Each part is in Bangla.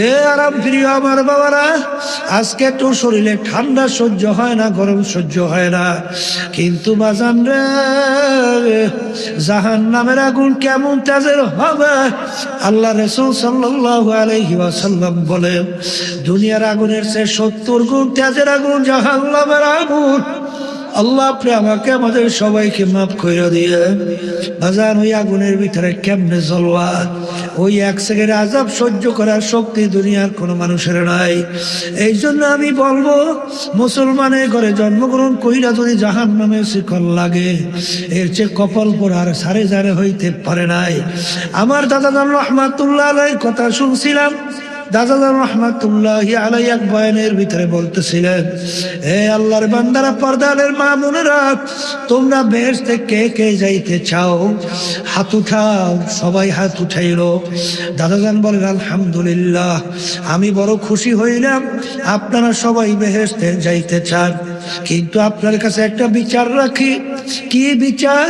এ আরাম প্রিয় আমার বাবারা, আজকে একটু শরীরে ঠান্ডা সহ্য হয় না, গরম সহ্য হয় না, কিন্তু বাজান রে জাহান্নামের আগুন কেমন তেজের হবে। আল্লাহ রাসূল সাল্লাল্লাহু আলাইহি ওয়াসাল্লাম বলেন, দুনিয়ার আগুনের চেয়ে 70 গুণ তেজের আগুন জাহান্নামের আগুন। আল্লাহ আপনি আমাকে আমাদের সবাইকে মাফ করে দিয়ে বাজান, ওই আগুনের ভিতরে কেমনে জ্বলবা, ওই এক সেকেন্ড আযাব সহ্য করার শক্তি দুনিয়ার কোনো মানুষের নাই। এই জন্য আমি বলবো, মুসলমানের ঘরে জন্মগ্রহণ কইরা যদি জাহান্নামের শিকল লাগে, এর চেয়ে কপাল পোড়ার সারে জারে হইতে পারে নাই। আমার দাদা জান রহমাতুল্লাহ আলাইহির কথা শুনছিলাম। দাদা জান রহমাতুল্লাহি আলাইহি এক বয়ানের ভিতরে বলতেছিলেন, হে আল্লাহর বান্দারা, পর্দার মা বোনেরা, তোমরা বেহেশতে কে কে যাইতে চাও? হাত উঠাও। সবাই হাত উঠাইলো। দাদা জান বলেন, আলহামদুলিল্লাহ, আমি বড় খুশি হইলাম আপনারা সবাই বেহেশতে যাইতে চান, কিন্তু আপনার কাছে একটা বিচার রাখি। কি বিচার?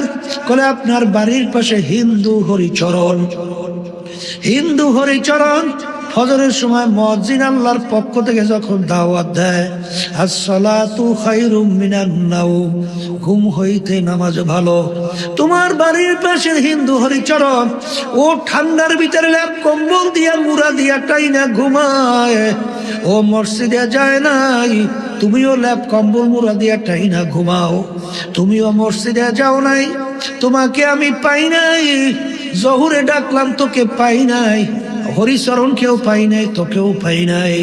বলে আপনার বাড়ির পাশে হিন্দু হরিচরণ ফজরের সময় মুয়াজ্জিন আল্লাহর পক্ষ থেকে যখন দাওয়াত দেয়, আসসালাতু খায়রুম মিনান নাওম, ঘুম হইতে নামাজ ভালো। তোমার বাড়ির পাশে হিন্দু হরিচরণ ও ঠান্ডার ভিতরে ল্যাপ কম্বল দিয়া মুড়া দিয়া টাইনা ঘুমায়, ও মসজিদে যায় নাই, তুমিও ল্যাপ কম্বল মুড়া দিয়া টাইনা ঘুমাও। তুমিও মসজিদে যাও নাই, তোমাকে আমি পাই নাই। জহুরে ডাকলাম, তোকে পাই নাই। হরিচরণ কেউ পাই নাই, তোকেও পাই নাই।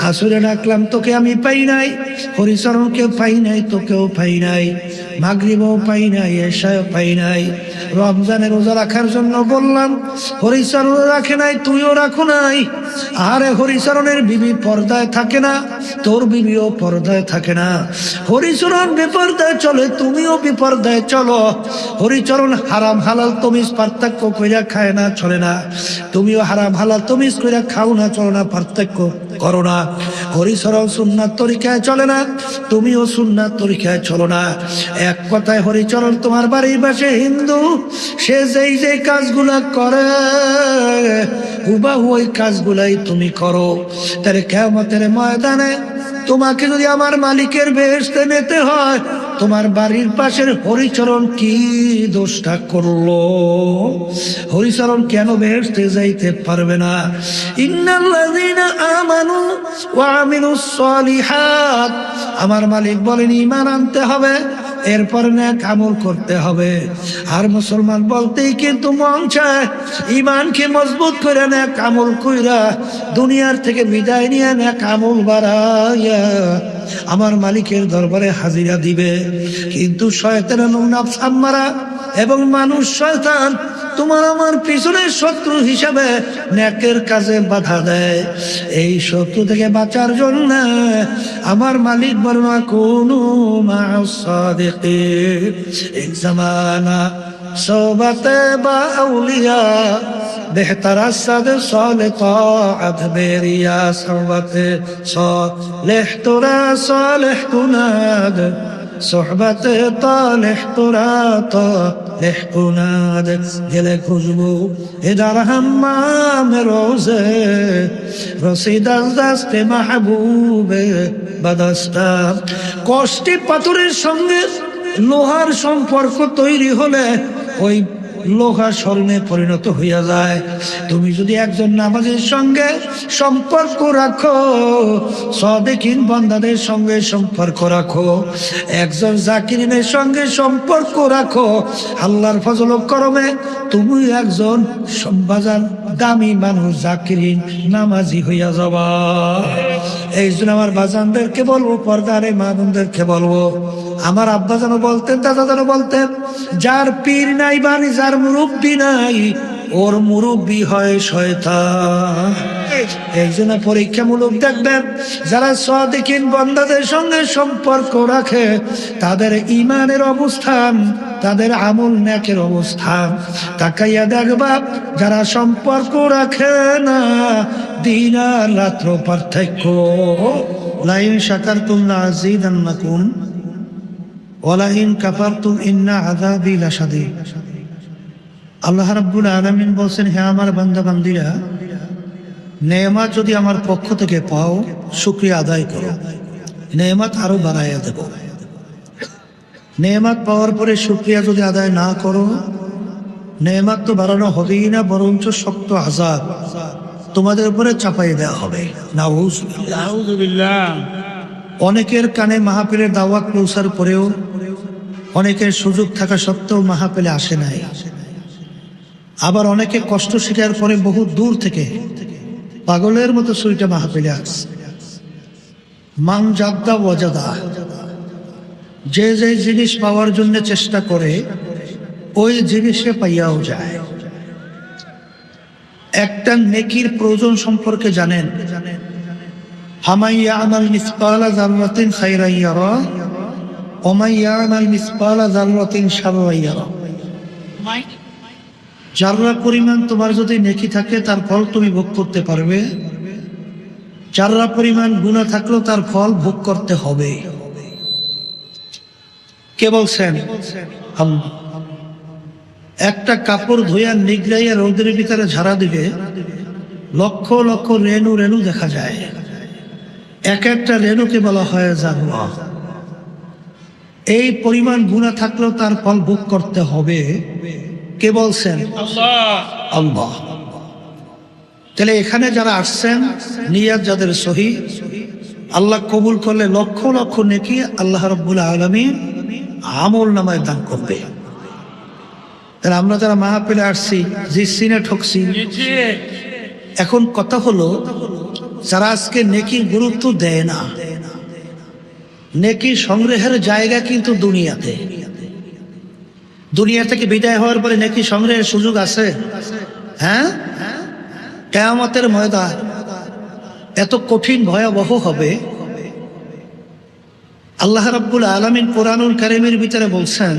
আসরে ডাকলাম, তোকে আমি পাই নাই। হরিচরণ কেউ পাই নাই, তোকেও পাই নাই। মাগরিবও পাই নাই, এশাও পাই নাই। রমজানের রোজা রাখার জন্য বললাম, হরিচরণ রাখে নাই, তুইও রাখো নাই। আরে হরিচরণের বিবি পর্দায় থাকে না, তোর বিবিও পর্দায় থাকে না। হরিচরণ বিপর্দায় চলে, তুমিও বিপর্দায় চলো। হরিচরণ হারাম হালাল তমিজ পার্থক্য কইরা খায় না, চলে না। তুমিও হারাম হালাল তমিজ কইরা খাও না, চলো না, পার্থক্য করো না। হরিচরণ সুন্নাত তরিকায় চলে না, তুমিও সুন্নাত তরিকায় চলো না। এক কথায় হরিচরণ তোমার বাড়ির পাশে হিন্দু, সে যেই যে কাজগুলা করে হুবাহু ওই কাজগুলাই তুমি করো। তাহলে কিয়ামতের ময়দানে তোমাকে যদি আমার মালিকের বেহেশতে নিতে হয়, তোমার বাড়ির পাশের হরিচরণ কি দোষটা করলো? হরিচরণ কেন বেহেশতে যাইতে পারবে না? ইন্নাল্লাযীনা আমানু ওয়া আমিলুস সলিহাত, আমার মালিক বলেন ঈমান আনতে হবে, এরপর নেক আমল করতে হবে। আর মুসলমান বলতেই কিন্তু মন চায় ঈমানকে মজবুত করে নেক আমল কইরা দুনিয়ার থেকে বিদায় নিয়ে নেক আমল বাড়াইয়া আমার মালিকের দরবারে হাজিরা দিবে। কিন্তু শয়তানের নফস আম্মারা এবং মানুষ শয়তান তোমার আমার পিছনের শত্রু হিসাবে নেকের কাজে বাধা দেয়। এই শত্রু থেকে বাঁচার জন্য আমার মালিক বলেন, কুনু মা'আস সাদিকিন। এক জামানা সোহবতে বা আউলিয়া বেহতর আসদ সালেহ তাআত বেরিয়া, সোহবতে সালেহ তোরা সালেহ কুনাদ, সোহবতে তালেহ তোরা তালেহ কুনাদ। গেলে খুশবু এদার হাম্মাম রোজে, রসিদাস দাস্তে মাহবুবে বাদাস্তা। কষ্টি পাথরের সঙ্গে লোহার সম্পর্ক তৈরি হলে ওই লোহা স্বর্ণে পরিণত হইয়া যায়। তুমি যদি একজন নামাজীর সঙ্গে সম্পর্ক রাখো, সাদিকিন বান্দাদের সঙ্গে সম্পর্ক রাখো, একজন জাকিরিনের সঙ্গে সম্পর্ক রাখো, আল্লাহর ফজল ও করমে তুমি একজন বাজার দামি মানুষ, জাকিরিন নামাজি হইয়া যাবা। এই জন্য আমার বাজানদেরকে বলবো, পর্দারে মা বোনদেরকে বলবো, আমার আব্বা যেন বলতেন, দাদা যেন বলতেন, যার পীর নাই বানি, যার মুরব্বী নাই, ওর মুরব্বী হয় শয়তান। এই জন্য পরীক্ষামূলক দেখবেন, যারা সাদিকিন বান্দাদের সঙ্গে সম্পর্ক রাখে, তাদের ঈমানের অবস্থান, তাদের আমল নেকের অবস্থান তাকাইয়া দেখবা। যারা সম্পর্ক রাখে না, দিন আর রাত্র পার্থক্য। লাইন শাকারতুম লাযীদান্নাকুম ওয়ালাইন কাফারতুম ইন্না আযাবি লাশাদীদ। আল্লাহ রাব্বুল আলামিন বলেন, হে আমার বান্দা বান্দীরা, তোমরা যদি আমার আযাব থেকে মুমিনদেরকে বাঁচাতে চাও, নেয়ামত যদি আমার পক্ষ থেকে পাও, শুকরিয়া আদায় করো, নেয়ামত আরো বাড়াইয়া দেব। নেয়ামত পাওয়ার পরে শুকরিয়া যদি আদায় না করো, নেয়ামত তো বাড়ানো হবেই না, বরঞ্চ শক্ত আযাব তোমাদের উপরে চাপাই দেওয়া হবে। নাউযুবিল্লাহ। অনেকের কানে মাহফিলের দাওয়াত পৌঁছার পরেও অনেকের সুযোগ থাকা সত্ত্বেও মাহফিলে আসে নাই। আবার অনেকে কষ্ট স্বীকার করে বহু দূর থেকে পাগলের মতো সুইটা মাহফিলে আসে। মান জাদ্দা ওয়াজাদা, যে যে জিনিস পাওয়ার জন্য চেষ্টা করে ওই জিনিসে পাইয়াও যায়। একটা নেকির প্রয়োজন সম্পর্কে জানেন, ফামান ইয়া'মাল মিসকালা যাররাতিন খায়রান ইয়ারা ওয়া মান ইয়া'মাল মিসকালা যাররাতিন শাররান ইয়ারা। যাররা পরিমাণ তোমার যদি নেকি থাকে তার ফল তুমি ভোগ করতে পারবে, যাররা পরিমাণ গুনাহ থাকলেও তার ফল ভোগ করতে হবে। কে বলছেন? আল্লাহ। একটা কাপড় ধুইয়া নিগড়াইয়া রোদের ভিতরে ঝাড়া দিবে, লক্ষ লক্ষ রেণু রেণু দেখা যায়। এক একটা রেণুকে বলা হয় জাররা। এই পরিমাণ গুনাহ থাকলেও তার ফল ভোগ করতে হবে। কে বলছেন? আল্লাহ। তাহলে এখানে যারা আসছেন, নিয়াত যাদের সহিহ, আল্লাহ কবুল করলে লক্ষ লক্ষ নেকি আল্লাহ রাব্বুল আলামিন আমল নামায় দান করবে। তাহলে আমরা যারা মাহফিলে আসছি, জিতছি না ঠকছি? এখন কথা হলো, যারা আজকে নেকির গুরুত্ব দেয় না, নেকি সংগ্রহের জায়গা কিন্তু দুনিয়াতে। দুনিয়া থেকে বিদায় হওয়ার পরে নেকি সংগ্রহের সুযোগ আছে? হ্যাঁ, কিয়ামতের ময়দান এত কঠিন ভয়াবহ হবে। আল্লাহ রাব্বুল আলামিন কোরআনুল কারীমের ভিতরে বলছেন,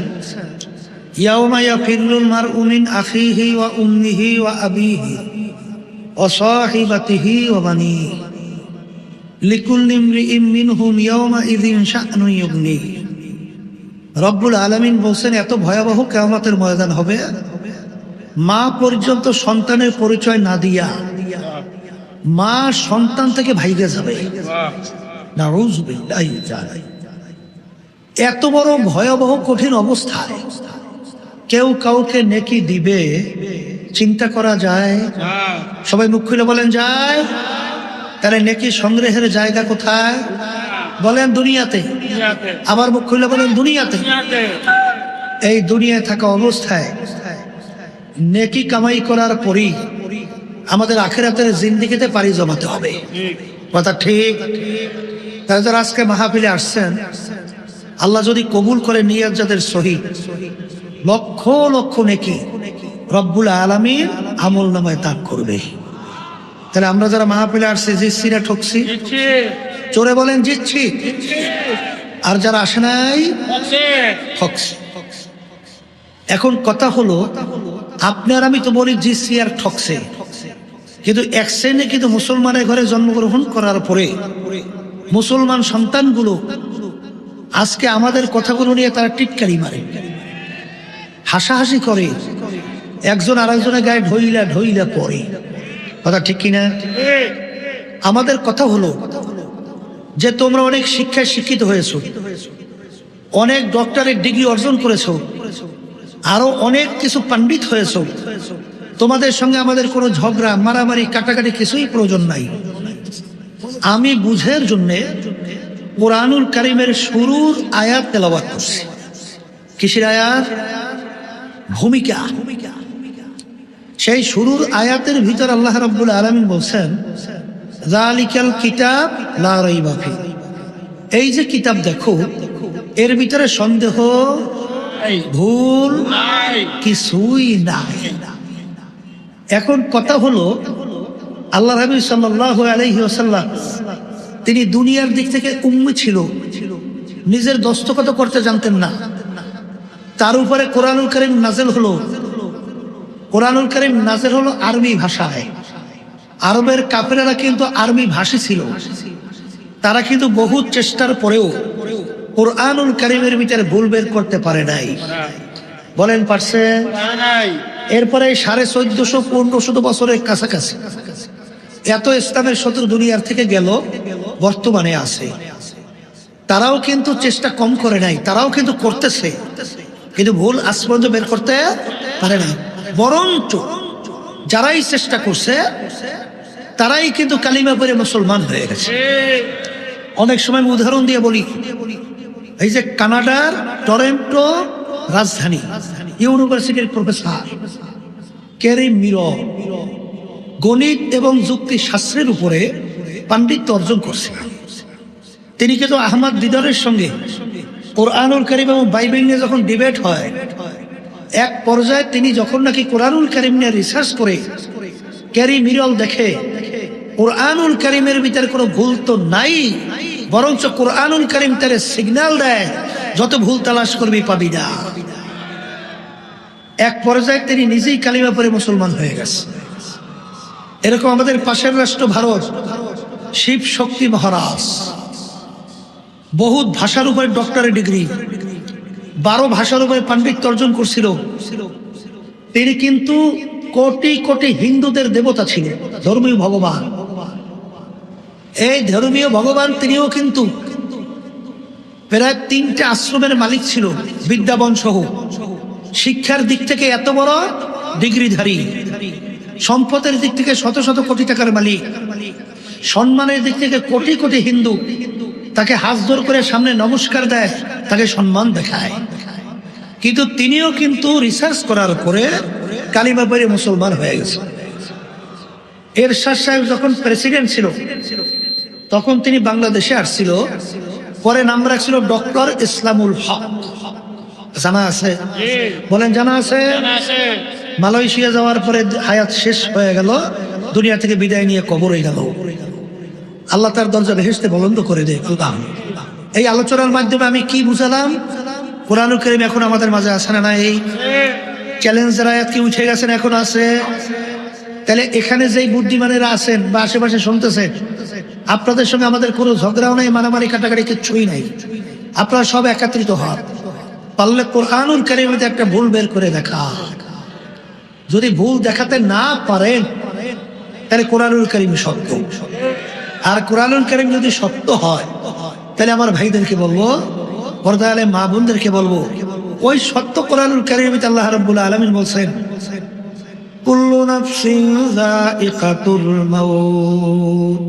ইয়াউমা ইয়াফিরুল মারউ মিন আখিহি ওয়া উম্মিহি ওয়া আবিহি ওয়া সাহিবাতিহি ওয়া বানিহি লিকুল্লি ইমরিইম মিনহুম ইয়াউমা ইযিন শা'নুন ইউগনি। রব্বুল আলামিন বলছেন, এত ভয়াবহ কিয়ামতের ময়দান হবে, মা পর্যন্ত সন্তানের পরিচয় না দিয়া মা সন্তান থেকে ভাইগে যাবে। নাউযুবিল্লাহি তাআলা। এত বড় ভয়াবহ কঠিন অবস্থায় কেউ কাউকে নেকি দিবে, চিন্তা করা যায়? সবাই মুখ খুলে বলেন যায়। তাহলে নেকি সংগ্রহের জায়গা কোথায়? বলেন দুনিয়াতে। আবার মুখ খুলে বলেন দুনিয়াতে। এই দুনিয়ায় থাকা অবস্থায় নেকি কামাই করার পরই আমাদের আখিরাতের জিন্দেগিতে পাড়ি জমাতে হবে। কথা ঠিক? তাহলে যারা আজকে মাহফিলে আসছেন, আল্লাহ যদি কবুল করে নিয়াত যাদের সহিহ, লক্ষ লক্ষ নেকি রব্বুল আলামিন আমল নামায় দান করবে। তাহলে আমরা যারা মাহফিলে আসছি, জিতছি না ঠকছি? জোরে বলেন জিতছি। আর যারা আসে নাই, ঠকছি। এখন কথা হলো, আপনি আর আমি তো বলি জিতছি আর ঠকছে, কিন্তু এক শ্রেণী কিন্তু মুসলমানের ঘরে জন্মগ্রহণ করার পরে মুসলমান সন্তানগুলো আজকে আমাদের কথাগুলো নিয়ে তারা টিটকারি মারে, হাসাহাসি করে, একজন আরেকজনের গায়ে ঢইলা ঢইলা পড়ে। কথা ঠিক কিনা? আমাদের কথা হলো যে তোমরা অনেক শিক্ষায় শিক্ষিত হয়েছো, অনেক ডক্টরেট ডিগ্রি অর্জন করেছো, আরো অনেক কিছু পণ্ডিত হয়েছো, তোমাদের সঙ্গে আমাদের কোনো ঝগড়া মারামারি কাটাকাটি কিছুই প্রয়োজন নাই। আমি বুঝের জন্যে কোরআনুল কারীমের শুরুর আয়াত তেলাওয়াত করছি। কিসের আয়াত? ভূমিকা। সেই শুরুর আয়াতের ভিতর আল্লাহ রাব্বুল আলামিন বলছেন, যালিকাল কিতাব লা রাইবা ফি। এই যে কিতাব দেখো, এর ভিতরে সন্দেহ ভুল কিছুই নাই। এখন কথা হলো, আল্লাহ হাবিব সাল্লাল্লাহু আলাইহি ওয়াসাল্লাম তিনি দুনিয়ার দিক থেকে উম্মি ছিল, নিজের দস্তখত করতে জানতেন না। তার উপরে কোরআনুল কারীম নাযিল হলো। কোরআনুল কারীম নাযিল হলো আরবি ভাষায়। আরবের কাফেরেরা কিন্তু আরবি ভাষী ছিল, তারা কিন্তু বহু চেষ্টার পরেও কোরআনুল কারীমের ভিতরে ভুল বের করতে পারে নাই। বলেন পারছে? এরপরে 1450-1500 বছরের কাছাকাছি এত ইসলামের শত্রু দুনিয়ার থেকে গেল, বর্তমানে আছে। তারাও কিন্তু চেষ্টা কম করে নাই, তারাও কিন্তু করতেছে, কিন্তু ভুল আজ পর্যন্ত বের করতে পারে না। বরঞ্চ যারাই চেষ্টা করছে তারাই কিন্তু কালিমা পড়ে মুসলমান হয়ে গেছে। অনেক সময় আমি উদাহরণ দিয়ে বলি, এই যে কানাডার টরন্টো রাজধানী ইউনিভার্সিটির প্রফেসর ক্যারি মিরো গণিত এবং যুক্তি শাস্ত্রের উপরে পাণ্ডিত্য অর্জন করছেন। তিনি কিন্তু আহমদ দিদারের সঙ্গে কোরআনুল কারীম এবং বাইবেল নিয়ে যখন ডিবেট হয়, এক পর্যায়ে তিনি যখন নাকি কোরআনুল কারীম নিয়ে রিসার্চ করে ক্যারি মিরল দেখে কোরআনুল কারীমের ভিতরে কোনো ভুল তো নাই, বরঞ্চ কোরআনুল কারীম তার সিগন্যাল দেয় যত ভুল তালাশ করবি পাবি না। এক পর্যায়ে তিনি নিজেই কালিমা পড়ে মুসলমান হয়ে গেছে। এরকম আমাদের পাশের রাষ্ট্র ভারত, শিব শক্তি মহারাজ বহুত ভাষার উপরে ডক্টরেট ডিগ্রি, 12 ভাষার উপরে পাণ্ডিত্য অর্জন করছিল। তিনি কিন্তু কোটি কোটি হিন্দুদের দেবতা ছিলেন, ধর্মীয় ভগবান। এই ধর্মীয় ভগবান তিনিও কিন্তু প্রায় 3টে আশ্রমের মালিক ছিল, বিদ্যাবন সহ। শিক্ষার দিক থেকে এত বড় ডিগ্রিধারী, সম্পদের দিক থেকে শত শত কোটি টাকার মালিক, সম্মানের দিক থেকে কোটি কোটি হিন্দু তাকে হাত জোর করে সামনে নমস্কার দেয়, তাকে সম্মান দেখায়। কিন্তু তিনিও কিন্তু রিসার্চ করার পরে কালিমা পড়ে মুসলমান হয়ে গেছে। এরশাদ সাহেব যখন প্রেসিডেন্ট ছিল তখন তিনি বাংলাদেশে আসছিল, পরে নাম রাখছিল ডক্টর ইসলামুল হক। জানা আছে? বলেন জানা আছে? মালয়েশিয়া যাওয়ার পরে হায়াত শেষ হয়ে গেল, দুনিয়া থেকে বিদায় নিয়ে কবরে গেল। আল্লাহ তার দরজা বেহেশতে বুলন্দ করে দেয়। এই আলোচনার মাধ্যমে আমি কি বুঝালাম? কোরআনুল কারীম এখন আমাদের মাঝে আছে না নাই? চ্যালেঞ্জের আয়াত কি উঠে গেছেন? এখন আছে। তাহলে এখানে যেই বুদ্ধিমানেরা আছেন বা আশেপাশে শুনতেছেন, আপনাদের সঙ্গে আমাদের কোনো ঝগড়াও নাই, মারামারি কাটাকাটি কিচ্ছুই নাই। আপনারা সব একত্রিত হন, পারলে কোরআনুল কারীমে একটা ভুল বের করে দেখা। যদি ভুল দেখাতে না পারেন তাহলে কোরআনুল কারীম সত্য। আর কোরআনুল কারীম যদি সত্য হয় তাহলে আমার ভাইদেরকে বলবো, পর্দার আলেম মা বোনদেরকে বলবো, ওই সত্য কোরআনুল কারীমে আল্লাহ রাব্বুল আলামিন বলছেন, কুল্লু নাফসিন যায়িকাতুল মাউত।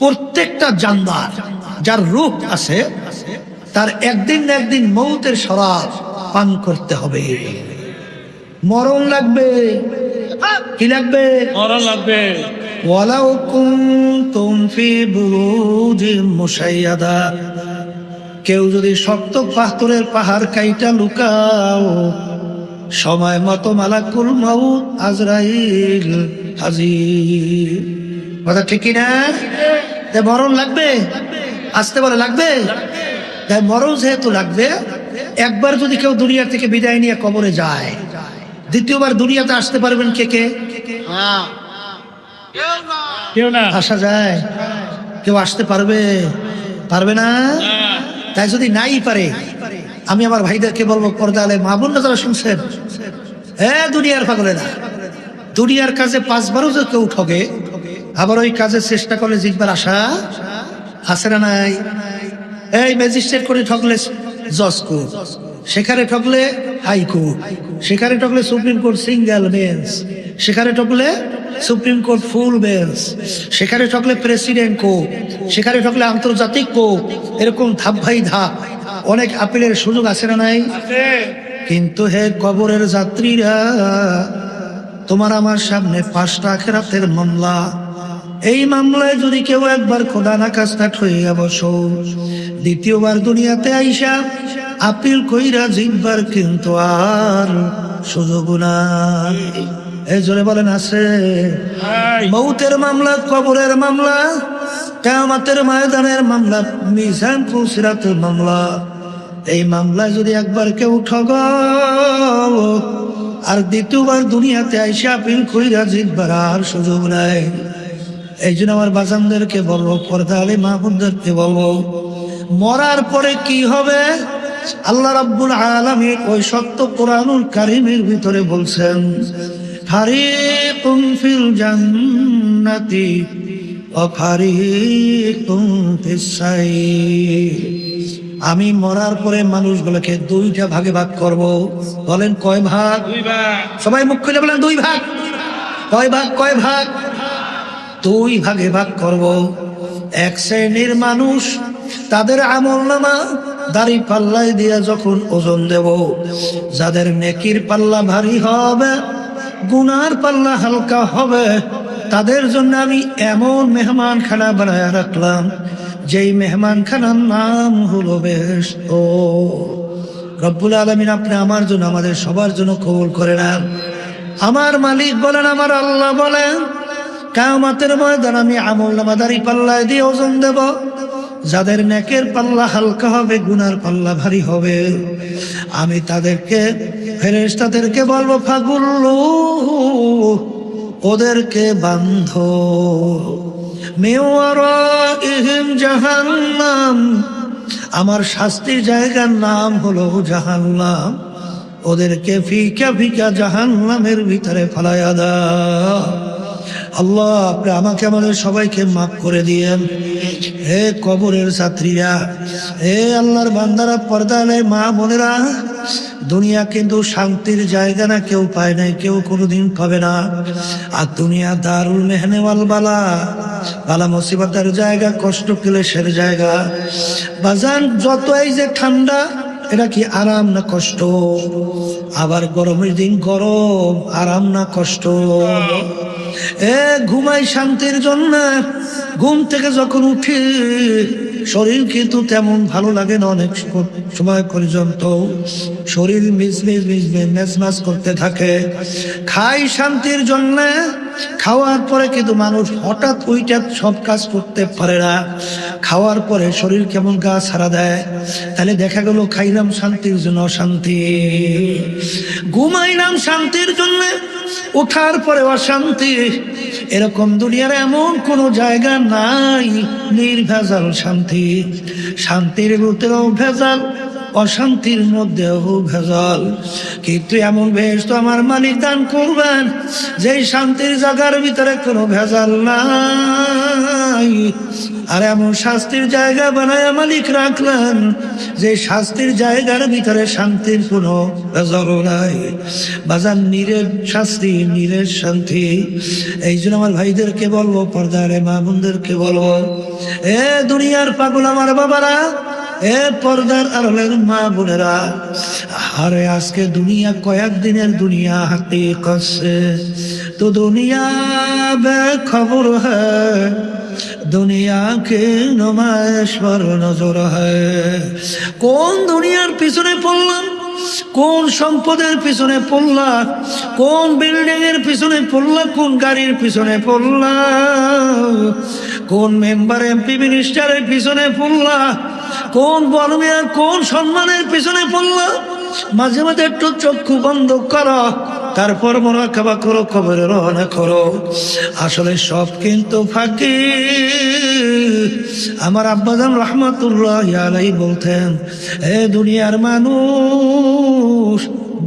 প্রত্যেকটা জানদার যার রূহ আছে তার একদিন না একদিন মৌতের শরাব পান করতে হবে। মরণ লাগবে। কি লাগবে? মরণ লাগবে। ওয়ালাউ কুনতুম ফি বুরুজিন মুশাইয়াদা। কেউ যদি শক্ত পাথরের পাহাড় কাইটা লুকাও, সময় মতো মালাকুল মাউত আজরাইল হাজির। কথা ঠিক কিনা? মরণ লাগবে। আসতে বলে লাগবে। মরণ যেহেতু লাগবে, একবার যদি কেউ দুনিয়া থেকে বিদায় নিয়ে কবরে যায়, দ্বিতীয়বার দুনিয়াতে আসতে পারবেন কে কে? কেউ না। আসা যায়? কেউ আসতে পারবে? পারবে না। তাই যদি নাই পারে, আমি আমার ভাইদেরকে বলবো, পর্দা আলেম মা বোনরা যারা শুনছেন, দুনিয়ার পাগলেরা, দুনিয়ার কাজে 5 বারও যে কেউ ঠকে, আবার ওই কাজের চেষ্টা করলে জিতবার আশা আছে না নাই? এই ম্যাজিস্ট্রেট করে ঠকলে জজ কোর্ট, সেখানে ঠকলে হাইকোর্ট, সেখানে ঠকলে সুপ্রিম কোর্ট সিঙ্গেল বেঞ্চ, সেখানে ঠকলে সুপ্রিম কোর্ট ফুল বেঞ্চ, সেখানে ঠকলে প্রেসিডেন্ট কোর্ট, সেখানে ঠকলে আন্তর্জাতিক কোর্ট। এরকম ধাপ ভাই ধাপ অনেক আপিলের সুযোগ আছে না নাই? কিন্তু হে কবরের যাত্রীরা, তোমার আমার সামনে 5টা আখিরাতের মামলা। এই মামলায় যদি কেউ একবার খোদা না কাজটা হইয়া বসো, দ্বিতীয়বার দুনিয়াতে আইসা আপিল কইরা জিতবার কিন্তু আর সুযোগ নাই। এই জোরে বলেন আছে? মৌতের মামলা, কবরের মামলা, কিয়ামতের ময়দানের মামলা, মিজান ফুলসিরাতের মামলা। এই মামলায় যদি একবার কেউ ঠগাও আর দ্বিতীয়বার দুনিয়াতে আইসা আপিল কইরা জিতবার আর সুযোগ নাই। এই জন্য আমার বাজানদেরকে বলবো, পর্দা আলেম মা বোনদেরকে বলবো, মরার পরে কি হবে আল্লাহ রাব্বুল আলামিন ওই সত্য কোরআনুল কারীমের ভিতরে বলছেন, ফারিকুন ফিল জান্নাহ জান্নাতি ওয়া ফারিকুম ফিস সাইর। আমি মরার পরে মানুষগুলোকে দুইটা ভাগে ভাগ করব। বলেন কয় ভাগ? সবাই মুখ খুলে বলেন দুই ভাগ। কয় ভাগ? কয় ভাগ? দুই ভাগে ভাগ করব। এক শ্রেণীর মানুষ, তাদের আমলনামা দাড়ি পাল্লায় দিয়ে যখন ওজন দেব, যাদের নেকির পাল্লা ভারী হবে, গুনার পাল্লা হালকা হবে, তাদের জন্য আমি এমন মেহমানখানা বানায় রাখলাম, যেই মেহমানখানার নাম হলো বেহেশত। রব্বুল আলামিন আপনি আমার জন্য, আমাদের সবার জন্য কবুল করে নেন। আমার মালিক বলেন, আমার আল্লাহ বলেন, কিয়ামতের ময়দান আমি আমলনামা দাড়ি পাল্লায় দিয়ে ওজন দেব, যাদের নেকের পাল্লা হালকা হবে, গুনার পাল্লা ভারী হবে, আমি তাদেরকে, ফেরেশতাদেরকে বলবো, ফাগুল্লু, ওদেরকে বাঁধো, মিন ওয়ারাইহিম জাহান্নাম, আমার শাস্তির জায়গার নাম হলো জাহান্নাম, ওদেরকে ফিকা ফিকা জাহান্নামের ভিতরে ফালাইয়া দাও। আল্লাহ আপনি আমাকে, আমাদের সবাইকে মাফ করে দিয়েন। হে কবরের ছাত্রীরা, হে আল্লাহর বান্দারা, পর্দায় মা বোনেরা, দুনিয়া কিন্তু শান্তির জায়গা না, কেউ পায় নাই, কেউ কোনোদিন পাবে না। আর দুনিয়া দারুল মেহনে ওয়াল বালা, বালা মুসিবতের জায়গা, কষ্ট ক্লেশের জায়গা। বাজান যত এই যে ঠান্ডা, এটা কি আরাম না কষ্ট? আবার গরমের দিন গরম, আরাম না কষ্ট? ঘুমাই শান্তির জন্য, ঘুম থেকে যখন উঠি শরীর কিন্তু তেমন ভালো লাগে না, অনেক সময় পর্যন্ত শরীর মেজমেজ করতে থাকে। খাই শান্তির জন্য, খাওয়ার পরে কিন্তু মানুষ হঠাৎ ওইটা সব কাজ করতে পারে না। খাওয়ার পরে শরীর কেমন গা ছাড়া দেয়। তাহলে দেখা গেল খাইলাম শান্তির জন্য অশান্তি, ঘুমাইলাম শান্তির জন্য, ওঠার পরে অশান্তি। এরকম দুনিয়ার এমন কোন জায়গা নাই নির্ভেজাল শান্তি। শান্তির ভিতরেও ভেজাল, অশান্তির মধ্যেও ভেজাল। কিন্তু এমন বেহেশত আমার মালিক দান করবেন, যেই শান্তির জায়গার ভিতরে কোনো ভেজাল নাই। আর এমন শাস্তির জায়গা বানায় মালিক রাখলেন, যে শাস্তির জায়গার ভিতরে শান্তির কোনো ভেজাল নাই। বাজার নিরের শাস্তি, নিরের শান্তি। এই জন্য আমার ভাইদেরকে বলবো, পর্দার মা বোনদেরকে বলবো, এ দুনিয়ার পাগল আমার বাবারা, এ পর্দার আড়ালের মা বোনেরা, আরে আজকে দুনিয়া কয়েকদিনের দুনিয়া হাতে করছে, তো দুনিয়া বেখবর হ্যায়, দুনিয়া কে নুমাইশ পর নজর হ্যায়। কোন দুনিয়ার পিছনে পড়লাম, কোন সম্পদের পিছনে পড়লা, কোন বিল্ডিং এর পিছনে পড়লা, কোন গাড়ির পিছনে পড়লা, কোন মেম্বার এমপি মিনিস্টারের পিছনে পড়লা, কোন বর্মের কোন সম্মানের পিছনে পড়লা। মাঝে মাঝে একটু চক্ষু বন্ধ করো, তারপর মুরাকাবা করো, কবরে রওনা করো। আসলে সব কিন্তু ফাঁকি। আমার আব্বাজান রহমাতুল্লাহ আলাইহি বলতেন, এ দুনিয়ার মানুষ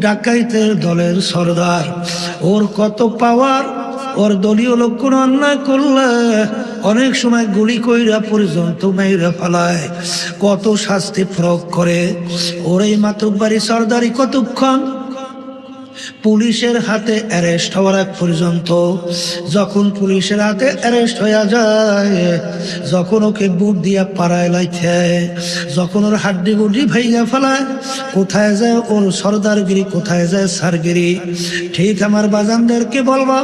ডাকাইতের দলের সর্দার, ওর কত পাওয়ার, ওর দলীয় লোক কোন অন্যায় করলে অনেক সময় গুলি কইরা পর্যন্ত মেয়েরা ফেলায়, কত শাস্তি প্রয়োগ করে। ওর এই মাতুব্বারি সর্দারি কতক্ষণ? পুলিশের হাতে অ্যারেস্ট হওয়ার আগ পর্যন্ত। যখন পুলিশের হাতে অ্যারেস্ট হয়ে যায়, যখন ওকে বুট দিয়া পাড়ায় লাইছে, যখন ওর হাড্ডি গুড্ডি ভাইয়া ফেলায়, কোথায় যায় ওর সর্দারগিরি, কোথায় যায় সারগিরি। ঠিক আমার বাজানদেরকে বলবো,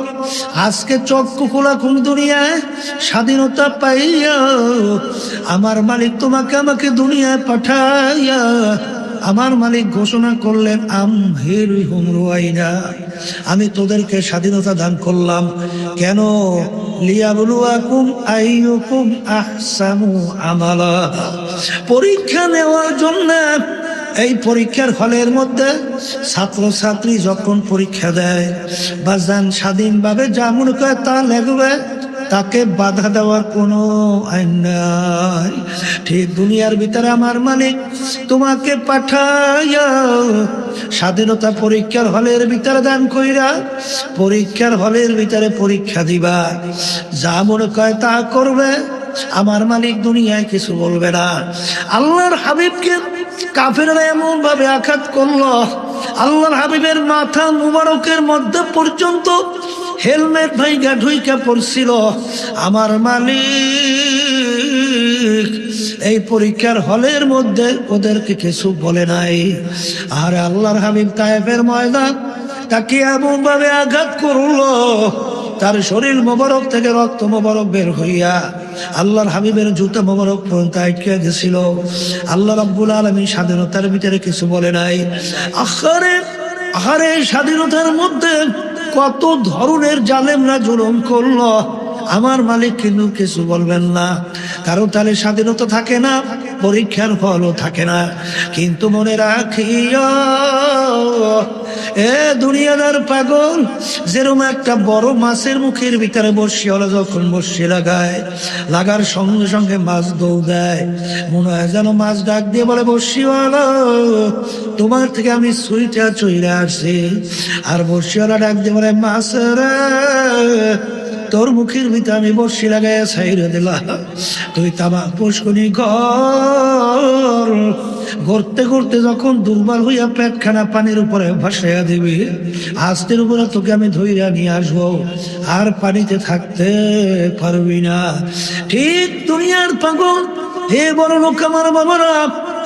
আজকে চক্ষু খোলা কোন দুনিয়ায় স্বাধীনতা পাইয়া আমার মালিক তোমাকে আমাকে দুনিয়ায় পাঠাইয়া আমার মালিক ঘোষণা করলেন, আমহিরহুম রুয়াইনা, আমি তোদেরকে স্বাধীনতা দান করলাম। কেন? লিয়াবলুয়াকুম আইয়ুকুম আহসানু আমালা, পরীক্ষা নেওয়ার জন্য। এই পরীক্ষার হলের মধ্যে ছাত্রছাত্রী যখন পরীক্ষা দেয়, বাজান স্বাধীনভাবে যা মনে করে তা লেখবে, তাকে বাধা দেওয়ার কোনো আইন নাই। ঠিক দুনিয়ার ভিতরে আমার মালিক তোমাকে পাঠাইয়া স্বাধীনতা পরীক্ষার হলের ভিতরে দান কইরা পরীক্ষার হলের ভিতরে পরীক্ষা দিবা, যা মনে কয় তা করবে, আমার মালিক দুনিয়ায় কিছু বলবে না। আল্লাহর হাবিবকে কাফেররা এমন ভাবে আঘাত করলো, আল্লাহর হাবিবের মাথা মুবারকের মধ্যে পর্যন্ত হেলমেট ভাইগা ঢুইকা পড়ছিল। আমার মালিক এই পরীক্ষার হলের মধ্যে ওদেরকে কিছু বলে নাই। আর আল্লাহর হাবিব তায়েফের ময়দান তাকে এমন ভাবে আঘাত করলো, তার শরীর মোবারক থেকে রক্ত মোবারক বের হইয়া আল্লাহর হাবিবের জুতা মোবারক পর্যন্ত আটকে গেছিল। আল্লাহ রাব্বুল আলামিন স্বাধীনতার ভিতরে কিছু বলে নাই। আহারে স্বাধীনতার মধ্যে কত ধরনের জালেমরা জুলুম করলো, আমার মালিক কিন্তু কিছু বলবেন না। কারণ তাহলে স্বাধীনতা থাকে না, পরীক্ষার ফলও থাকে না। কিন্তু মনে রাখিও এ দুনিয়াদার পাগল, যেরকম একটা বড় মাছের মুখের ভিতরে বসি হলো, যখন বসি লাগার সঙ্গে সঙ্গে মাছ দৌড় দেয়, মনে হয় যেন মাছ ডাক দিয়ে বলে বসি হলো তোমার থেকে আমি সুইটা চইলে আসছি। আর বসিওয়ালা ডাক দিয়ে বলে মাছেরা তোর মুখের ভিতরে আমি বসি লাগাই ছাইরে দিলাম, তুই তামাক পুষ্কনি ঘর ঘুরতে ঘুরতে যখন দুর্বল হইয়া পেটখানা পানির উপরে ভাসাইয়া দিবি, আস্তের উপরে তোকে আমি ধইরা নিয়ে আসবো, আর পানিতে থাকতে পারবি না। ঠিক দুনিয়ার পাগল, হে বড় লোক আমার বাবারা,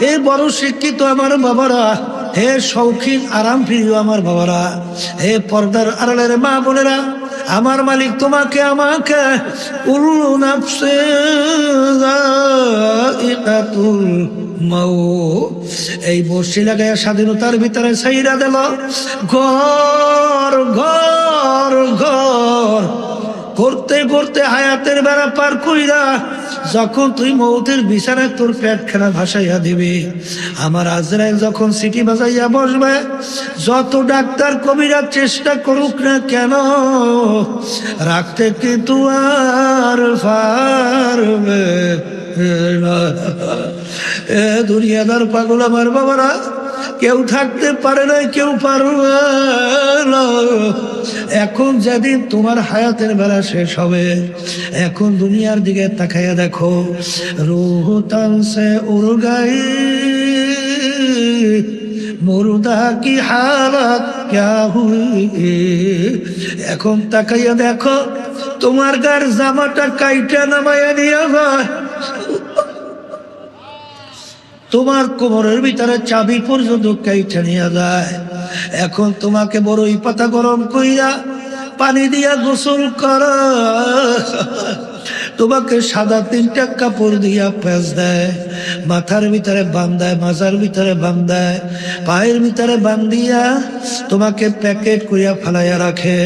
হে বড় শিক্ষিত আমার বাবারা, হে শৌখিন আরাম প্রিয় আমার বাবারা, হে পর্দার আড়ালের মা বোনেরা, আমার মালিক তোমাকে আমাকে কুল্লু নাফসে যায়িকাতুল মাউত এই বসি লাগাইয়া স্বাধীনতার ভিতরে ছাইরা দিল। ঘর ঘর ঘর করতে করতে হায়াতের বেড়া পার কইরা যখন তুই মৌতের বিছানায় তোর পেটখানা ভাসাইয়া দিবি, আমার আজরাইল যখন সিটি বাজাইয়া বসবে, যত ডাক্তার কবিরা চেষ্টা করুক না কেন, রাখতে কিন্তু আর পারবে না। এ দুনিয়াদার পাগল আমার বাবারা, কেউ থাকতে পারে না, কেউ পারবে না। এখন যেদিন তোমার হায়াতের বেলা শেষ হবে, এখন দুনিয়ার দিকে তাকাইয়া দেখো, রূহ তন সে উড় গই, মুর্দা কি হালত ক্যা হুই। এখন তাকাইয়া দেখো, তোমার গার জামাটা কাইটা নামাইয়া নিয়ে যায়, তোমার কোমরের ভিতরে চাবি পর্যন্ত কাইটা নিয়ে যায়। এখন তোমাকে বড়ই পাতা গরম কইরা পানি দিয়া গোসল করা, তোমাকে সাদা 3টা কাপড় দিয়া পেঁচ দেয়, মাথার ভিতরে বান্ধায়, মাজার ভিতরে বান্ধায়, পায়ের ভিতরে বান্ধিয়া তোমাকে প্যাকেট করিয়া ফেলাইয়া রাখে।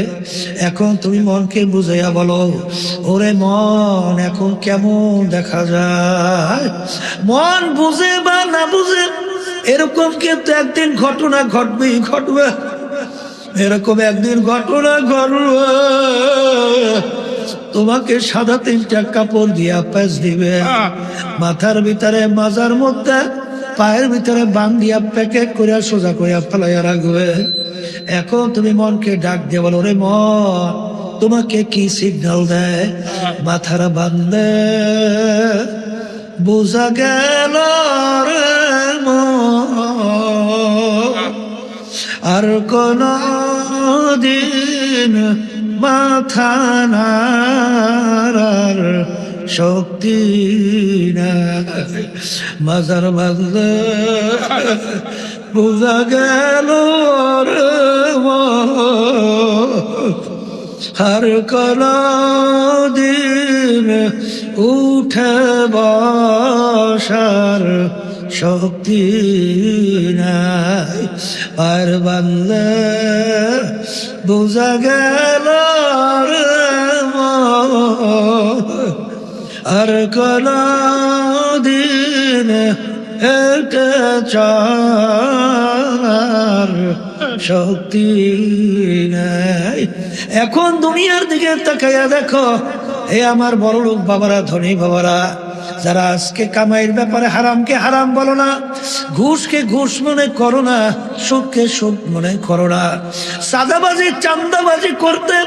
এখন তুমি মনকে বুঝাইয়া বলো, ওরে মন এখন কেমন দেখা যায়? মন বুঝে বা না বুঝে, এরকম কিন্তু একদিন ঘটনা ঘটবে, এরকম একদিন ঘটনা ঘটবে। তোমাকে সাদা 3টা কাপড় দিয়া প্যাচ দিবে, মাথার ভিতরে, মাজার মধ্যে, পায়ের ভিতরে বান্ধিয়া প্যাকেট করিয়া সোজা করিয়া ফেলাইয়া রাখবে। এখন তুমি মনকে ডাক দিয়ে বলো, রে মন, তোমাকে কি সিগন্যাল দেয়? মাথার বান্ধে বোঝা গেল রে আর কোন দিন মাথা নাড়ার শক্তি না। মাজার বাঁধলে বোঝা গেল রে আর কোন দিন উঠে বসার শক্তি নাই। আর বাংলা বোঝা গেল রে আর কোন দিন এটা চার শক্তি নাই। এখন দুনিয়ার দিকে তাকাইয়া দেখো, হে আমার বড় লোক বাবারা, ধনী বাবারা, যারা আজকে কামাইয়ের ব্যাপারে হারামকে হারাম বলো না, ঘুষকে ঘুষ মনে করো না, সুদকে সুদ মনে করো না, সাদাবাজি চান্দাবাজি করতে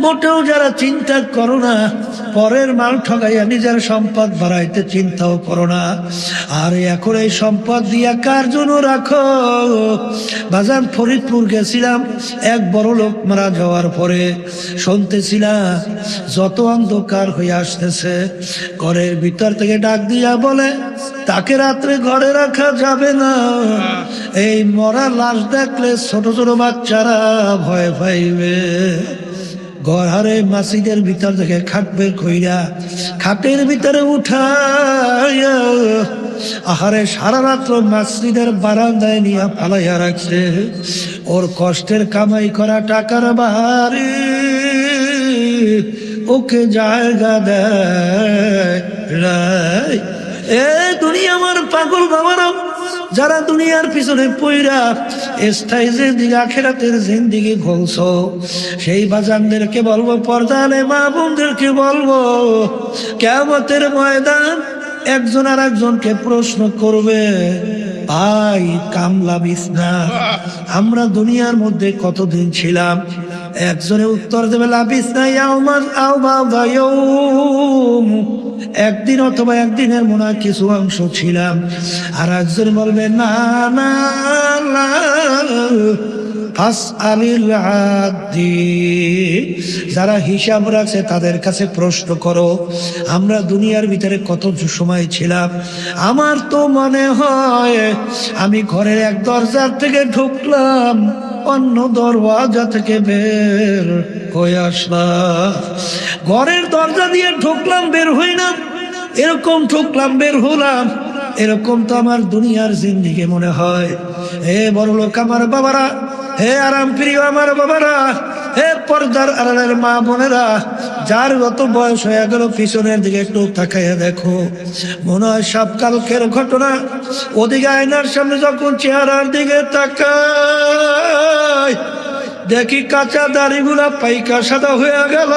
মোটেও যারা চিন্তা করো না, পরের মাল ঠগাইয়া নিজের সম্পদ বাড়াইতে চিন্তাও করো না। আর এখন এই সম্পদ দিয়া কার জন্য রাখো? বাজার ফরিদপুর গেছিলাম, এক বড় লোক মারা যাওয়ার পরে শুনতেছিলাম যত অন্ধকার হয়ে আসতেছে, ঘরের ভিতর থেকে ডাক দিয়া বলে তাকে রাত্রে ঘরে রাখা যাবে না, এই মরা লাশ দেখলে ছোট ছোট বাচ্চারা ভয় পাইবে। ঘরে মসজিদের ভিতর থেকে খাট বের কইরা খাটের ভিতরে উঠাইয়া আহারে সারা রাত্র মসজিদের বারান্দায় নিয়ে পালাইয়া রাখছে। ওর কষ্টের কামাই করা টাকার বাহারে ওকে জায়গা দেয়। এ দুনিয়া আমার পাগল বাবারা, যারা দুনিয়ার পিছনে পইরা স্থায়ী জিন্দিগি আখিরাতের জিন্দিগি ঘলছো, সেই বাজানদেরকে বলবো, পর্দালে মা বোনদেরকে বলবো, কিয়ামতের ময়দান একজন আর একজনকে প্রশ্ন করবে, ভাই কামলা বিছনা, আমরা দুনিয়ার মধ্যে কতদিন ছিলাম? একজনে উত্তর দেবে লাবিসনা ইয়াউমান আও বা'দা ইয়াউম, একদিন অথবা একদিনের মনে হয় কিছু অংশ ছিলাম। আর একজন বলবে না না না, আসআলিল আদি, যারা হিসাব রাখছে তাদের কাছে প্রশ্ন করো, আমরা দুনিয়ার ভিতরে কত সময় ছিলাম? আমার তো মনে হয় আমি ঘরের এক দরজা থেকে ঢুকলাম, অন্য দরওয়াজা থেকে বের হয়ে আসলাম। ঘরের দরজা দিয়ে ঢুকলাম, বের হই না, এরকম ঢুকলাম বের হলাম, এরকম তো আমার দুনিয়ার জিন্দিগি মনে হয়। হে বড় লোক আমার বাবারা, হে আরাম প্রিয় আমার বাবারা, হে পর্দার আড়ালের মা বোনেরা, যার যত বয়স হয়ে গেল পিছনের দিকে একটু তাকাইয়া দেখো, মনে হয় সব কালকের ঘটনা। ওদিকে আয়নার সামনে যখন চেহারার দিকে তাকাই, দেখি কাঁচা দাড়িগুলা পাইকা সাদা হয়ে গেল,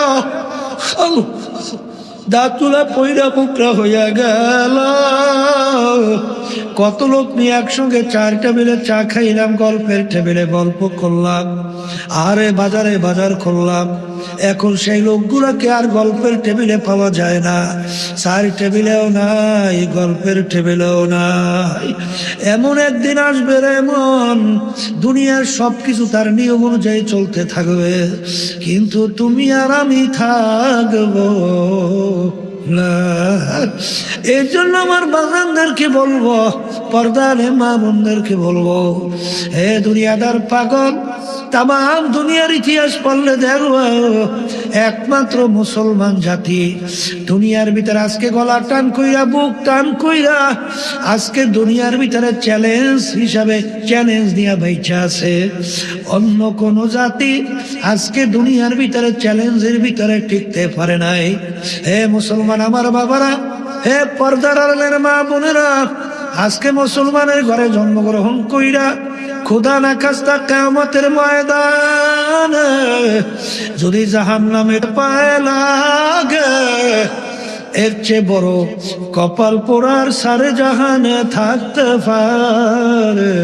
দাঁতুলা পয়রা পুকরা হইয়া গেল। কত লোক নিয়ে একসঙ্গে চার টেবিলে চা খাইলাম, গল্পের টেবিলে গল্প করলাম, আরে বাজারে বাজার করলাম। এখন সেই লোকগুলোকে আর গল্পের টেবিলে পাওয়া যায় না, চার টেবিলেও নাই, গল্পের টেবিলেও নাই। এমন একদিন আসবে রে মন, দুনিয়ার সবকিছু তার নিয়ম অনুযায়ী চলতে থাকবে, কিন্তু তুমি আর আমি থাকবো না। এই জন্য আমার বাগানদেরকে বলবো, পর্দার মা বোনদেরকে বলবো, হে দুনিয়াদার পাগল, তাম দুনিয়ার ইতিহাস পড়লে দেখো একমাত্র মুসলমান জাতি দুনিয়ার ভিতরে আজকে গলা টান কইরা, বুক টান কইরা আজকে দুনিয়ার ভিতরে চ্যালেঞ্জ হিসাবে চ্যালেঞ্জ দিয়া বাইচা আছে। অন্য কোন জাতি আজকে দুনিয়ার ভিতরে চ্যালেঞ্জের ভিতরে টিকতে পারে নাই। হে মুসলমান আমার বাবারা, হে পর্দার আড়ালের মা বোনেরা, আজকে মুসলমানের ঘরে জন্মগ্রহণ কইরা খুদা না খাস্তা কিয়ামতের ময়দানে যদি জাহান্নামের পায়ে লাগে, এর চেয়ে বড় কপাল পোড়ার সারে জাহানে থাকতে পারে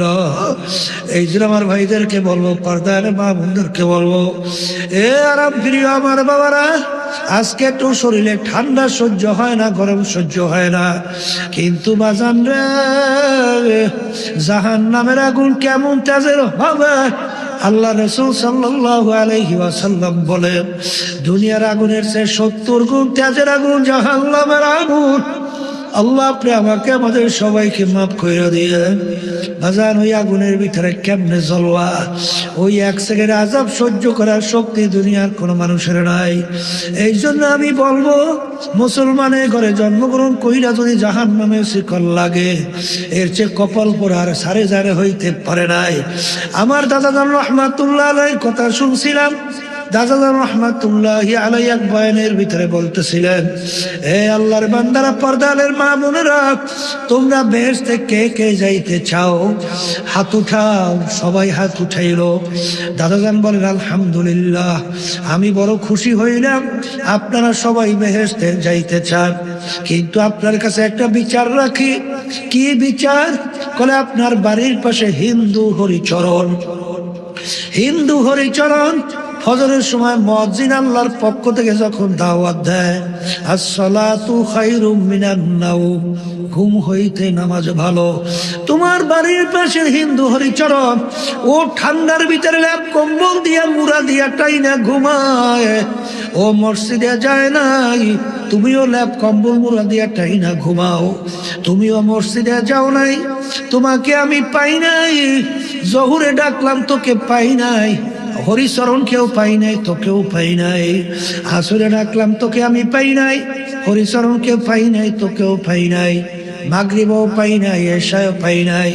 না। এই জন্য আমার ভাইদেরকে বলবো, পর্দার মা বোনদেরকে বলবো, এ আরাম প্রিয় আমার বাবারা, আজকে একটু শরীরে ঠান্ডা সহ্য হয় না, গরম সহ্য হয় না, কিন্তু বাজান রে, জাহান্নামের আগুন কেমন তেজের হবে? আল্লাহ রাসূল সাল্লাল্লাহু আলাইহি ওয়াসাল্লাম বলেন, দুনিয়ার আগুনের চেয়ে 70 গুণ তেজের আগুন জাহান্নামের আগুন। আল্লাহ আপনি আমাকে আমাদের সবাইকে মাফ করে দিয়েন। বাজান, ওই আগুনের ভিতরে কেমনে জ্বলবা? ওই এক সেকেন্ড আযাব সহ্য করার শক্তি দুনিয়ার কোনো মানুষের নাই। এই জন্য আমি বলবো, মুসলমানের ঘরে জন্মগ্রহণ কইরা যদি জাহান্নামের শিকল লাগে, এর চেয়ে কপাল পোড়ার সারে জারে হইতে পারে নাই। আমার দাদা জান রাহমাতুল্লাহ আলাইহির কথা শুনছিলাম, দাদা রহমাতুল্লাহি আলাইহি এক বয়ানের ভিতরে বলতেছিলেন, এ আল্লাহর বান্দারা, পর্দালের মা বোনেরা, তোমরা বেহেশতে কে কে যাইতে চাও? হাত উঠাও। সবাই হাত উঠাইলো। দাদাজান বলেন, আলহামদুলিল্লাহ, আমি বড় খুশি হইলাম আপনারা সবাই বেহেশতে যাইতে চান, কিন্তু আপনার কাছে একটা বিচার রাখি। কি বিচার? বলে, আপনার বাড়ির পাশে হিন্দু হরিচরণ ফজরের সময় মুয়াজ্জিন আল্লাহর পক্ষ থেকে যখন দাওয়াত দেয়, আসসালাতু খায়রুম মিনান নাওম, ঘুম হইতে নামাজ ভালো। তোমার বাড়ির পাশে হিন্দু হরিচরণ ও ঠান্ডার ভিতরে ল্যাপ কম্বল দিয়া মুড়া দিয়া টাইনা ঘুমায়, ও মসজিদে যায় নাই, তুমিও ল্যাপ কম্বল মুড়া দিয়া টাইনা ঘুমাও। তুমিও মসজিদে যাও নাই, তোমাকে আমি পাই নাই। জহুরে ডাকলাম, তোকে পাই নাই। হরিচরণ কেউ পাই নাই, তোকেও পাই নাই। আসরে ডাকলাম, তোকে আমি পাই নাই। হরিচরণ কেউ পাই নাই, তোকেও পাই নাই। মাগরিবও পাই নাই, এশাও পাই নাই।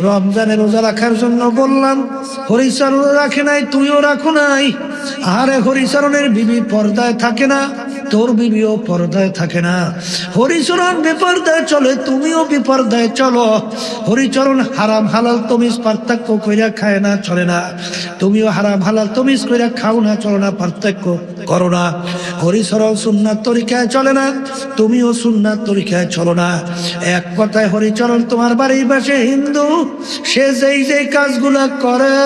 রমজানে রোজা রাখার জন্য বললাম, হরিচরণ রাখে নাই, তুইও রাখো নাই। আরে হরিচরণের বিবি পর্দায় থাকে না, তোর বিবিও পর্দায় থাকে না। হরিচরণ বেপর্দায় চলে, তুমিও বেপর্দায় চলো। হরিচরণ হারাম হালাল তমিজ পার্থক্য কইরা খায় না, চলে না। তুমিও হারাম হালাল তমিজ কইরা খাও না, চলো না, পার্থক্য করো না। হরিচরণ সুন্নাত তরিকায় চলে না, তুমিও সুন্নাত তরিকায় চলো না। এক কথায় হরিচরণ তোমার বাড়ির পাশে হিন্দু, সে যেই যেই কাজগুলা করে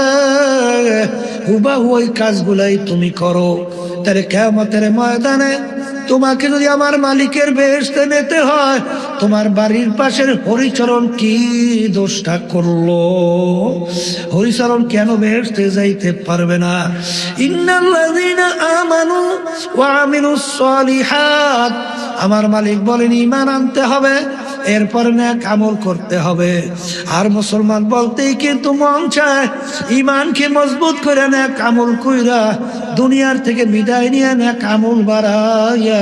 হুবাহু ওই কাজগুলাই তুমি করো। তাহলে কিয়ামতের ময়দানে তোমাকে যদি আমার মালিকের বেহেশতে নিতে হয়, তোমার বাড়ির পাশের হরিচরণ কি দোষটা করলো? হরিচরণ কেন বেহেশতে যাইতে পারবে না? ইন্নাল্লাযীনা আমানু ওয়া আমিলুস সালিহাত, আমার মালিক বলেন ঈমান আনতে হবে, এরপর নেক আমল করতে হবে। আর মুসলমান বলতেই কিন্তু মন চায় ঈমানকে মজবুত করে নেক আমল কইরা দুনিয়ার থেকে বিদায় নিয়ে নেক আমল বাড়াইয়া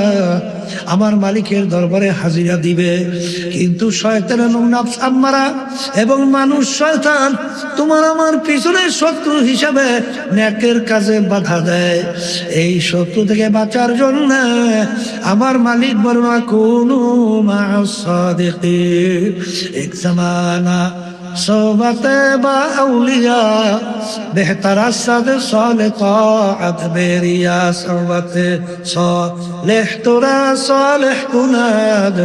আমার মালিকের দরবারে হাজিরা দিবে। কিন্তু শয়তানের নফস আম্মারা এবং মানুষ শয়তান তোমার আমার পিছনে শত্রু হিসাবে নেকের কাজে বাধা দেয়। এই শত্রু থেকে বাঁচার জন্য আমার মালিক বলনা কুনু মা'আস সাদিকিন। এক জামানা सोबते बा औलिया बेहतर असद साले ताअत बेरिया सोबते सालेह तुरा सालेह कुनाद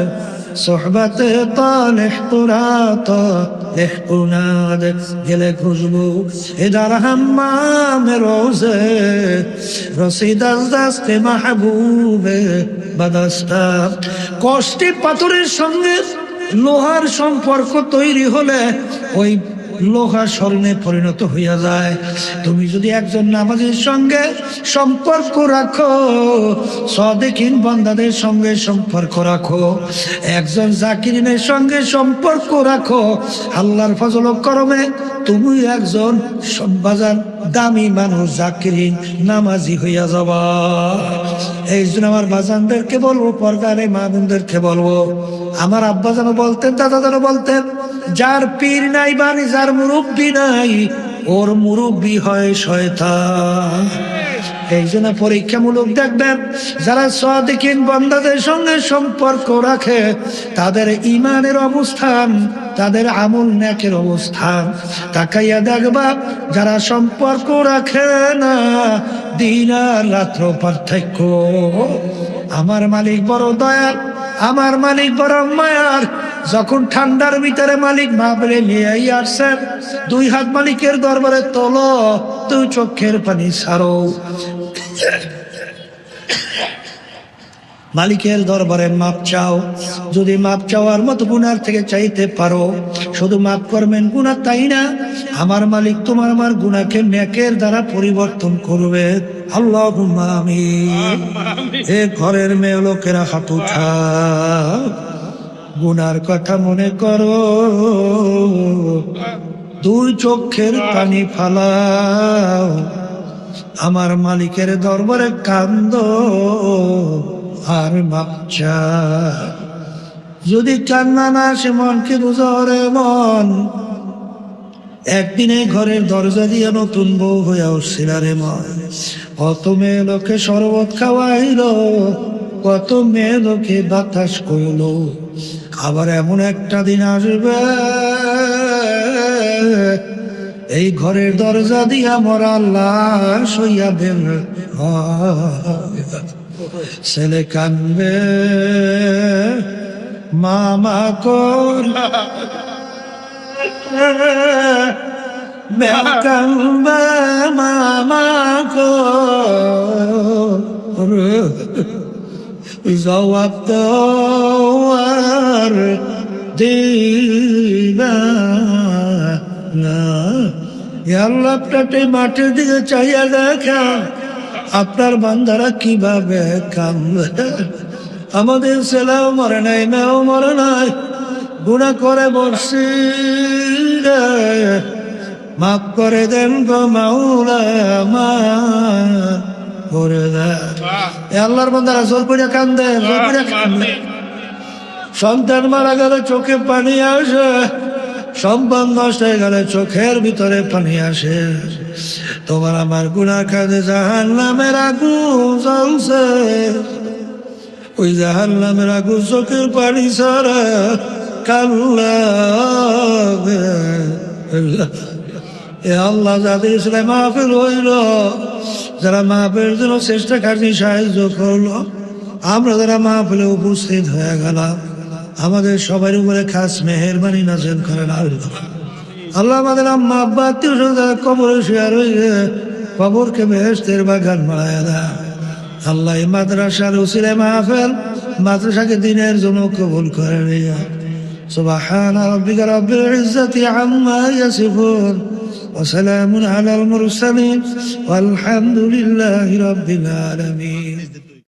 सोहबते तालेह तुरा तालेह कुनाद गिले खुशबू इधर हम्माम रोज़े रसीद अज़ दस्त महबूब बदस्ता। কষ্টে পাথরের সঙ্গে লোহার সম্পর্ক তৈরি হলে ওই লোহা স্বর্ণে পরিণত হইয়া যায়। তুমি যদি একজন নামাজীর সঙ্গে সম্পর্ক রাখো, সাদিকিন বান্দাদের সঙ্গে সম্পর্ক রাখো, একজন জাকিরিনের সঙ্গে সম্পর্ক রাখো, আল্লাহর ফজল ও করমে তুমি একজন বাজার দামি মানুষ, জাকিরিন নামাজি হইয়া যাবা। এই জন্য আমার বাজানদেরকে বলবো, পর্দারে মা বোনদেরকে বলবো, আমার আব্বা যেন বলতেন, দাদা যেন বলতেন, যার পীর নাই বাণী, যার মুরব্বী নাই, ওর মুরব্বী হয় শয়তান। এই জন্য পরীক্ষামূলক দেখবেন, যারা সাদিকিন বান্দাদের সঙ্গে সম্পর্ক রাখে তাদের ঈমানের অবস্থান, তাদের আমল নেকের অবস্থান তাকাইয়া দেখবা। যারা সম্পর্ক রাখে না, দিন আর রাত্র পার্থক্য। আমার মালিক বড় দয়ার, আমার মালিক বড় মায়ার। যখন ঠান্ডার ভিতরে মালিক মাহফিলে নিয়ে আসছেন, দুই হাত মালিকের দরবারে তোলো, দুই চোখের পানি ছাড়ো, মালিকের দরবারে মাপ চাও। যদি মাপ চাওয়ার মতো গুনার থেকে চাইতে পারো, শুধু মাপ করবেন গুনাহ তাই না, আমার মালিক তোমার আমার গুনাহকে নেকের দ্বারা পরিবর্তন করবে। আল্লাহুম্মা আমিন। এ ঘরের মেয়ে লোকেরা হাত উঠাও, গুনার কথা মনে করো, দুই চোখের পানি ফালাও, আমার মালিকের দরবারে কান্দো আর মাপ চাও। যদি কান্না না আসে, মনকে বুঝো রে মন, একদিনে ঘরের দরজা দিয়ে নতুন বউ হইয়া উঠছিল রে মা। কত মেয়ে লোকে শরবত খাওয়াইল, কত মেয়ে লোকে বাতাস করল। আবার এমন একটা দিন আসবে এই ঘরের দরজা দিয়া মরা লাশ হইয়া বের ছেলে কানবে মামা কর, কানবে মামা কর, জবাব তো আর দিবা না। আল্লাহ আপনাকে মাঠের দিকে চাইয়া দেখা আপনার বান্দারা কিভাবে কাঁদবে। আমাদের ছেলেও মরে নাই, মেয়েও মরে নাই, গুনাহ করে বসছি, মাফ করে দেন গো মাওলা, মাফ করে দেন। আল্লাহর বান্দারা জোর করে কান্দে, জোর করে কান্দে। সন্তান মারা গেলে চোখে পানি আসে, সম্পদ নষ্ট হয়ে গেলে চোখের ভিতরে পানি আসে। তোমার আমার গুনাহ কাঁদে জাহান্নামের আগুন জ্বলছে, ওই জাহান্নামের আগুন চোখের পানি ছাড়া কান্নাবে। এ আল্লাহ যাদের ইসলাম মাহফিল হইল, যারা মাহফিলের জন্য চেষ্টা কার্যে সাহায্য করলো, আমরা যারা মাহফিলে উপস্থিত হয়ে গেলাম, আমাদের সবার উপরে খাস মেহেরবানি নাযিল করেন আল্লাহ। আল্লাহ আমাদের আম্মা আব্বা আত্মীয় স্বজন কবরে শুয়ে রয়েছে, কবরকে বেহেশতের বাগান বানায় দেয় আল্লাহ। এই মাদ্রাসার উসিলায় মাহফিল, মাদ্রাসাকে দিনের জন্য কবুল করে নিয়া। সুবহান রাব্বিকা রাব্বিল ইজ্জাতি আম্মা ইয়াসিফুন ওয়া সালামুন আলাল মুরসালিন ওয়ালহামদুলিল্লাহি রাব্বিল আলামিন।